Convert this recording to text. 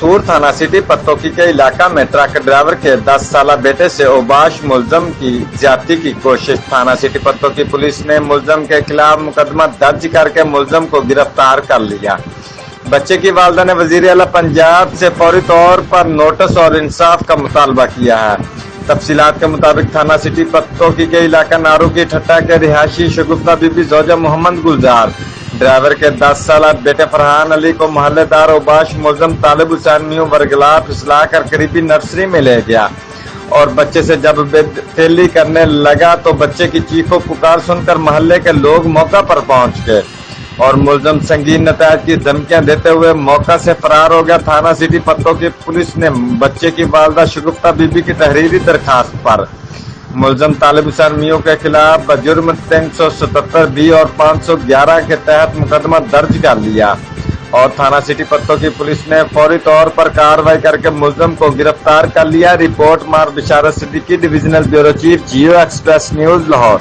मशहूर थाना सिटी पत्तोकी के इलाका में ट्रक ड्राइवर के 10 साला बेटे से औबाश मुलजम की ज्यादती की कोशिश। थाना सिटी पत्तोकी पुलिस ने मुलजम के खिलाफ मुकदमा दर्ज करके मुलजम को गिरफ्तार कर लिया। बच्चे की वालिदा ने वजीर आला पंजाब से फौरी तौर पर नोटिस और इंसाफ का मुतालबा किया है। तफसीलात के मुताबिक थाना सिटी पत्तोकी के इलाका नारू की ठट्टा के रिहायशी शगुफ्ता बीबी जोजा मोहम्मद गुलजार ड्राइवर के 10 साला बेटे फरहान अली को मोहल्लेदार औबाश मुलजम तालिब हुसैन मियों वर्गला फिसला कर करीबी नर्सरी में ले गया और बच्चे से जब बेदखली करने लगा तो बच्चे की चीखों पुकार सुनकर मोहल्ले के लोग मौका पर पहुंच गए और मुलजम संगीन नतायज की धमकियां देते हुए मौका से फरार हो गया। थाना सिटी पत्तोकी पुलिस ने बच्चे की वालिदा शगुफ्ता बीबी की तहरीरी दरखास्त पर मुलजम तालिब हुसैन मियों के खिलाफ जुर्म 377B और 511 के तहत मुकदमा दर्ज कर लिया और थाना सिटी पत्तोकी पुलिस ने फौरी तौर पर कार्रवाई करके मुलजम को गिरफ्तार कर लिया। रिपोर्ट मार बिशारत सिद्दीकी, डिविजनल ब्यूरो चीफ, जियो एक्सप्रेस न्यूज, लाहौर।